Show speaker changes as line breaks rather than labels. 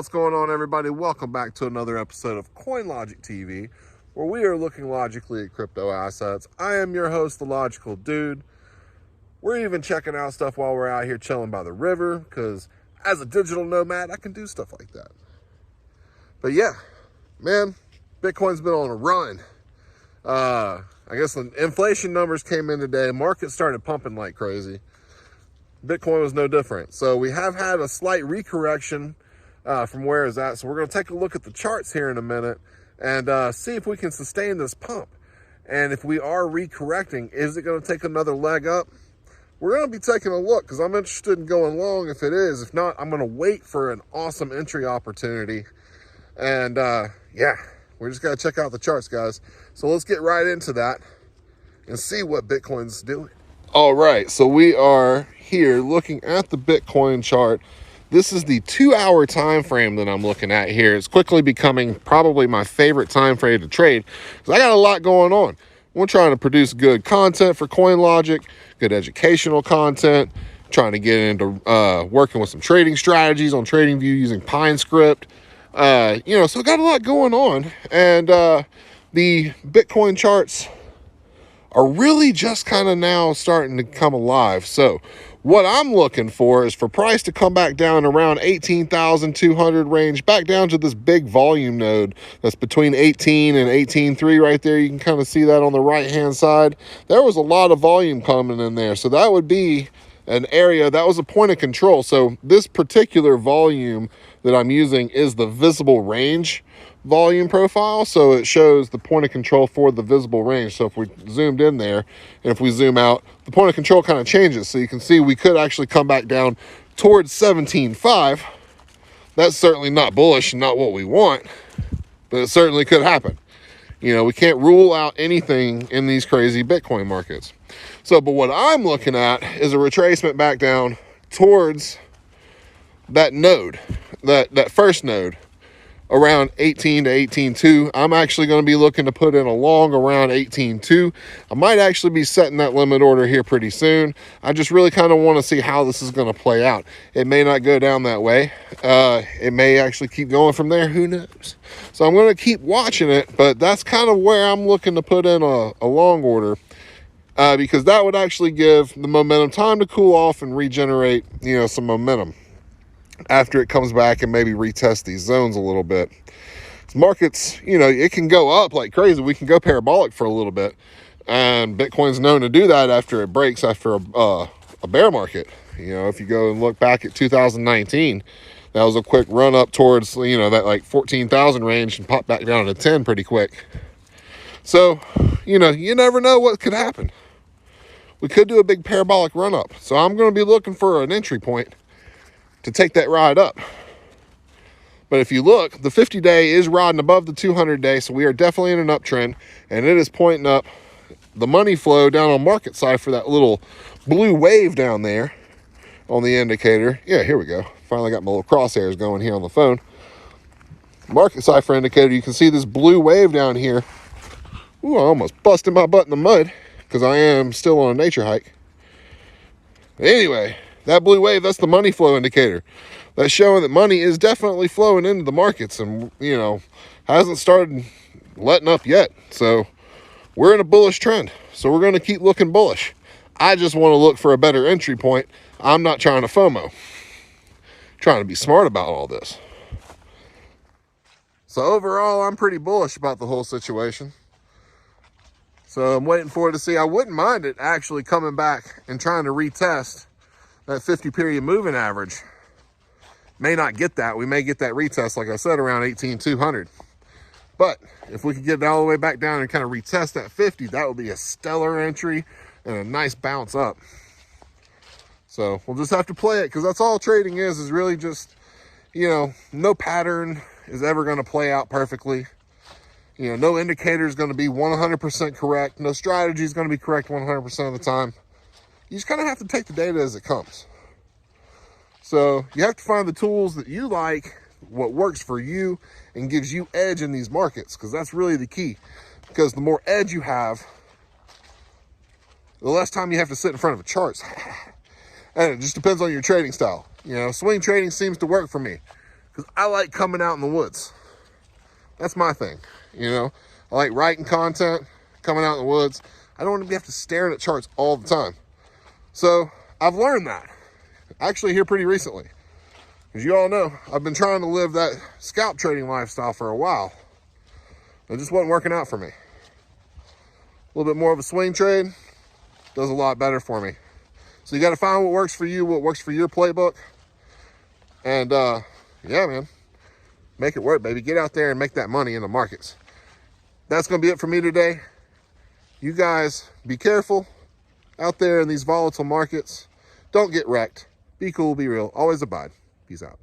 What's going on, everybody? Welcome back to another episode of CoinLogic TV, where we are looking logically at crypto assets. I am your host, The Logical Dude. We're even checking out stuff while we're out here chilling by the river, because as a digital nomad, I can do stuff like that. But yeah, man, Bitcoin's been on a run. I guess the inflation numbers came in today. Market started pumping like crazy. Bitcoin was no different. So we have had a slight recorrection from where it's at. So we're going to take a look at the charts here in a minute and see if we can sustain this pump. And if we are recorrecting, is it going to take another leg up? We're going to be taking a look because I'm interested in going long if it is. If not, I'm going to wait for an awesome entry opportunity. And yeah, we just got to check out the charts, guys. So let's get right into that and see what Bitcoin's doing. All right, so we are here looking at the Bitcoin chart. This is the 2-hour time frame that I'm looking at here. It's quickly becoming probably my favorite time frame to trade because I got a lot going on. We're trying to produce good content for CoinLogic, good educational content, trying to get into working with some trading strategies on Tradingview using PineScript. So got a lot going on, and the Bitcoin charts are really just kind of now starting to come alive. So what I'm looking for is for price to come back down around 18,200 range, back down to this big volume node that's between 18 and 18.3 right there. You can kind of see that on the right hand side. There was a lot of volume coming in there. So that would be an area that was a point of control. So this particular volume that I'm using is the visible range volume profile, so it shows the point of control for the visible range. So if we zoomed in there and if we zoom out, the point of control kind of changes. So you can see we could actually come back down towards 17.5. That's certainly not bullish and not what we want, but it certainly could happen. You know, we can't rule out anything in these crazy Bitcoin markets. So, but what I'm looking at is a retracement back down towards that node, that first node, around 18 to 18.2. I'm actually going to be looking to put in a long around 18.2. I might actually be setting that limit order here pretty soon. I just really kind of want to see how this is going to play out. It may not go down that way. It may actually keep going from there. Who knows? So I'm going to keep watching it, but that's kind of where I'm looking to put in a long order, because that would actually give the momentum time to cool off and regenerate, some momentum after it comes back and maybe retest these zones a little bit. Markets, it can go up like crazy. We can go parabolic for a little bit, and Bitcoin's known to do that after it breaks after a bear market. If you go and look back at 2019, that was a quick run up towards that like 14,000 range and pop back down to 10 pretty quick. So you never know what could happen. We could do a big parabolic run up. So I'm going to be looking for an entry point to take that ride up. But if you look, the 50-day is riding above the 200-day, so we are definitely in an uptrend, and it is pointing up the money flow down on market side for that little blue wave down there on the indicator. Yeah, here we go. Finally got my little crosshairs going here on the phone. Market cipher indicator, you can see this blue wave down here. Ooh, I almost busted my butt in the mud because I am still on a nature hike. Anyway, that blue wave, that's the money flow indicator. That's showing that money is definitely flowing into the markets and, hasn't started letting up yet. So we're in a bullish trend. So we're going to keep looking bullish. I just want to look for a better entry point. I'm not trying to FOMO. I'm trying to be smart about all this. So overall, I'm pretty bullish about the whole situation. So I'm waiting for it to see. I wouldn't mind it actually coming back and trying to retest that 50-period moving average. May not get that. We may get that retest, like I said, around 18,200. But if we could get it all the way back down and kind of retest that 50, that would be a stellar entry and a nice bounce up. So we'll just have to play it, because that's all trading is really just, no pattern is ever going to play out perfectly. No indicator is going to be 100% correct. No strategy is going to be correct 100% of the time. You just kind of have to take the data as it comes. So you have to find the tools that you like, what works for you and gives you edge in these markets, because that's really the key. Because the more edge you have, the less time you have to sit in front of a chart. And it just depends on your trading style. Swing trading seems to work for me, because I like coming out in the woods. That's my thing, you know. I like writing content, coming out in the woods. I don't want to have to stare at charts all the time. So I've learned that actually here pretty recently. As you all know, I've been trying to live that scalp trading lifestyle for a while. It just wasn't working out for me. A little bit more of a swing trade does a lot better for me. So you got to find what works for you, what works for your playbook. And yeah, man, make it work, baby. Get out there and make that money in the markets. That's going to be it for me today. You guys be careful out there in these volatile markets. Don't get wrecked. Be cool, be real. Always abide. Peace out.